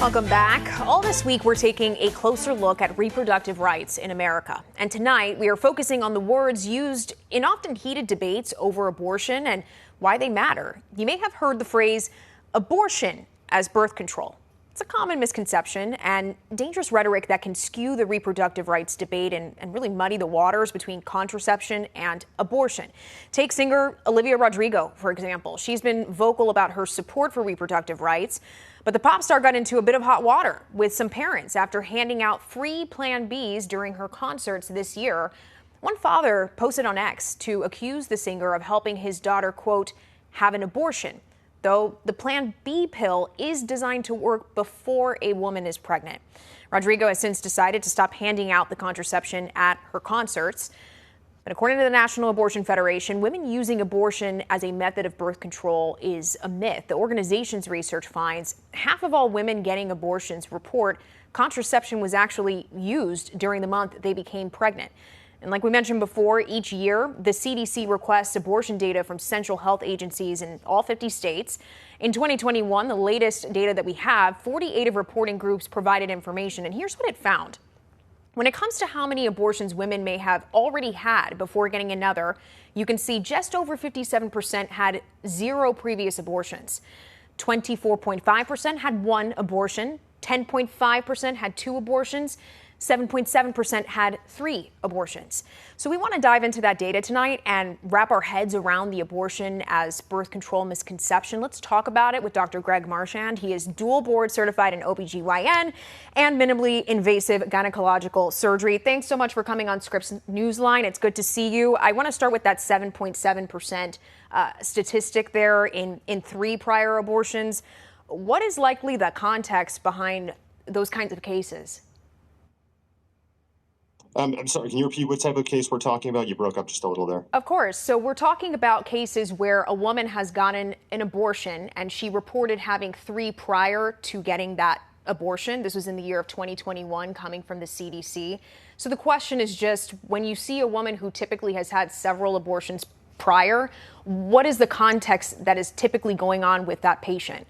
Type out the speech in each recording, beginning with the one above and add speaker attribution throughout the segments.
Speaker 1: Welcome back. All this week, we're taking a closer look at reproductive rights in America. And tonight, we are focusing on the words used in often heated debates over abortion and why they matter. You may have heard the phrase abortion as birth control. It's a common misconception and dangerous rhetoric that can skew the reproductive rights debate and really muddy the waters between contraception and abortion. Take singer Olivia Rodrigo, for example. She's been vocal about her support for reproductive rights. But the pop star got into a bit of hot water with some parents after handing out free Plan Bs during her concerts this year. One father posted on X to accuse the singer of helping his daughter, quote, have an abortion, though the Plan B pill is designed to work before a woman is pregnant. Rodrigo has since decided to stop handing out the contraception at her concerts. But according to the National Abortion Federation, women using abortion as a method of birth control is a myth. The organization's research finds half of all women getting abortions report contraception was actually used during the month they became pregnant. And like we mentioned before, each year, the CDC requests abortion data from central health agencies in all 50 states. In 2021, the latest data that we have, 48 of reporting groups provided information. And here's what it found. When it comes to how many abortions women may have already had before getting another, you can see just over 57% had 0 previous abortions. 24.5% had 1 abortion, 10.5% had 2 abortions, 7.7% had 3 abortions. So we want to dive into that data tonight and wrap our heads around the abortion as birth control misconception. Let's talk about it with Dr. Greg Marchand. He is dual board certified in OBGYN and minimally invasive gynecological surgery. Thanks so much for coming on Scripps Newsline. It's good to see you. I want to start with that 7.7% statistic there in 3 prior abortions. What is likely the context behind those kinds of cases?
Speaker 2: I'm sorry, can you repeat what type of case we're talking about? You broke up just a little there.
Speaker 1: Of course. So we're talking about cases where a woman has gotten an abortion and she reported having 3 prior to getting that abortion. This was in the year of 2021 coming from the CDC. So the question is just, when you see a woman who typically has had several abortions prior, what is the context that is typically going on with that patient?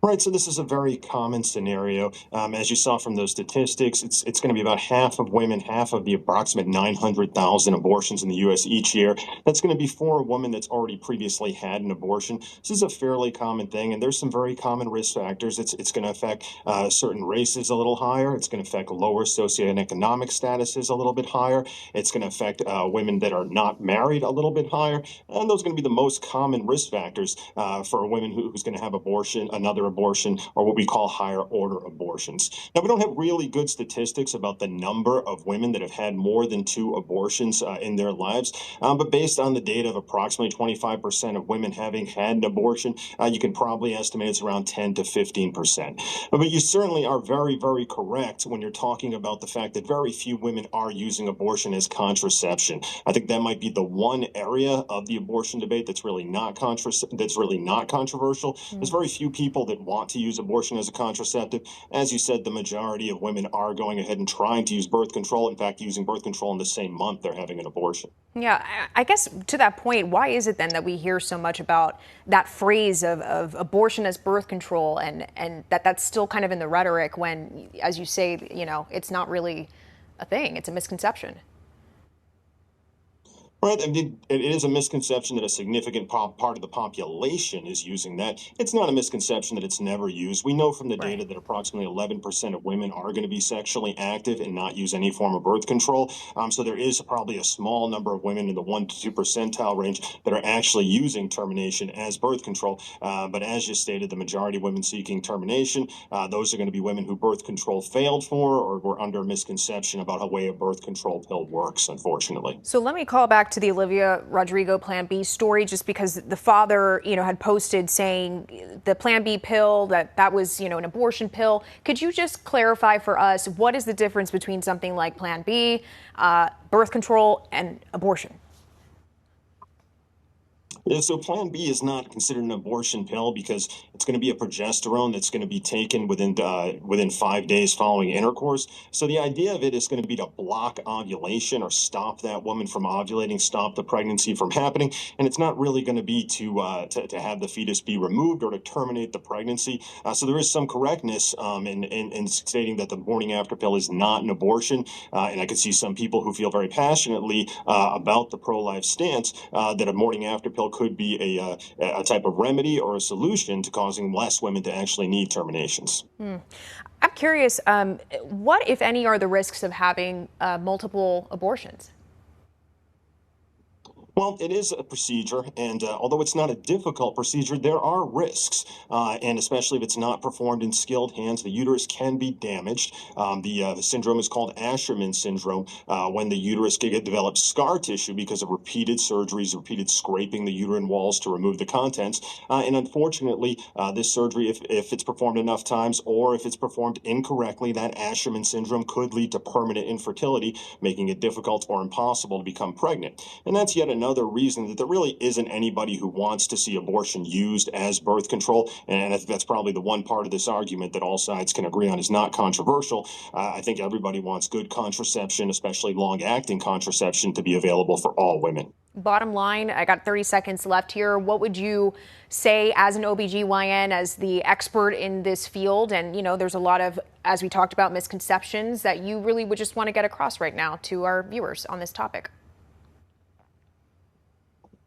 Speaker 2: Right, so this is a very common scenario. As you saw from those statistics, it's going to be about half of women, half of the approximate 900,000 abortions in the U.S. each year. That's going to be for a woman that's already previously had an abortion. This is a fairly common thing, and there's some very common risk factors. It's going to affect certain races a little higher. It's going to affect lower socioeconomic statuses a little bit higher. It's going to affect women that are not married a little bit higher. And those are going to be the most common risk factors for a woman who's going to have another abortion, or what we call higher order abortions. Now, we don't have really good statistics about the number of women that have had more than 2 abortions in their lives, but based on the data of approximately 25% of women having had an abortion, you can probably estimate it's around 10 to 15%. But you certainly are very, very correct when you're talking about the fact that very few women are using abortion as contraception. I think that might be the one area of the abortion debate that's really not controversial. There's very few people that want to use abortion as a contraceptive. As you said, the majority of women are going ahead and trying to use birth control. In fact, using birth control in the same month they're having an abortion.
Speaker 1: Yeah, I guess to that point, why is it then that we hear so much about that phrase of abortion as birth control and that's still kind of in the rhetoric when, as you say, it's not really a thing, it's a misconception?
Speaker 2: Right. I mean, it is a misconception that a significant part of the population is using that. It's not a misconception that it's never used. We know from the data that approximately 11% of women are going to be sexually active and not use any form of birth control. So there is probably a small number of women in the 1 to 2 percentile range that are actually using termination as birth control. But as you stated, the majority of women seeking termination, those are going to be women who birth control failed for or were under a misconception about how way a birth control pill works, unfortunately.
Speaker 1: So let me call back to the Olivia Rodrigo Plan B story, just because the father, had posted saying the Plan B pill, that was, an abortion pill. Could you just clarify for us, what is the difference between something like Plan B, birth control, and abortion?
Speaker 2: Yeah, so Plan B is not considered an abortion pill because it's going to be a progesterone that's going to be taken within 5 days following intercourse. So the idea of it is going to be to block ovulation or stop that woman from ovulating, stop the pregnancy from happening, and it's not really going to be to have the fetus be removed or to terminate the pregnancy. So there is some correctness in stating that the morning after pill is not an abortion, and I could see some people who feel very passionately about the pro-life stance that a morning after pill could be a type of remedy or a solution to causing less women to actually need terminations.
Speaker 1: I'm curious, what, if any, are the risks of having multiple abortions?
Speaker 2: Well, it is a procedure, and although it's not a difficult procedure, there are risks, and especially if it's not performed in skilled hands, the uterus can be damaged. The syndrome is called Asherman syndrome, when the uterus can develop scar tissue because of repeated surgeries, repeated scraping the uterine walls to remove the contents. And unfortunately, this surgery, if it's performed enough times or if it's performed incorrectly, that Asherman syndrome could lead to permanent infertility, making it difficult or impossible to become pregnant. And that's yet another reason that there really isn't anybody who wants to see abortion used as birth control. And I think that's probably the one part of this argument that all sides can agree on is not controversial. I think everybody wants good contraception, especially long-acting contraception, to be available for all women.
Speaker 1: Bottom line, I got 30 seconds left here. What would you say as an OBGYN, as the expert in this field? And, you know, there's a lot of, as we talked about, misconceptions that you really would just want to get across right now to our viewers on this topic.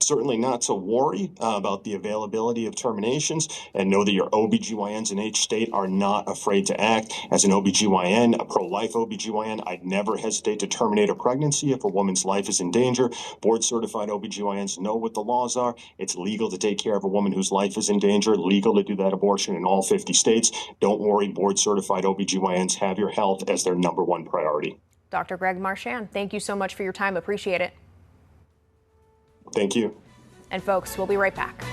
Speaker 2: Certainly not to worry about the availability of terminations, and know that your OBGYNs in each state are not afraid to act. As an OBGYN, a pro-life OBGYN, I'd never hesitate to terminate a pregnancy if a woman's life is in danger. Board-certified OBGYNs know what the laws are. It's legal to take care of a woman whose life is in danger, legal to do that abortion in all 50 states. Don't worry, board-certified OBGYNs have your health as their #1 priority.
Speaker 1: Dr. Greg Marchand, thank you so much for your time. Appreciate it.
Speaker 2: Thank you.
Speaker 1: And folks, we'll be right back.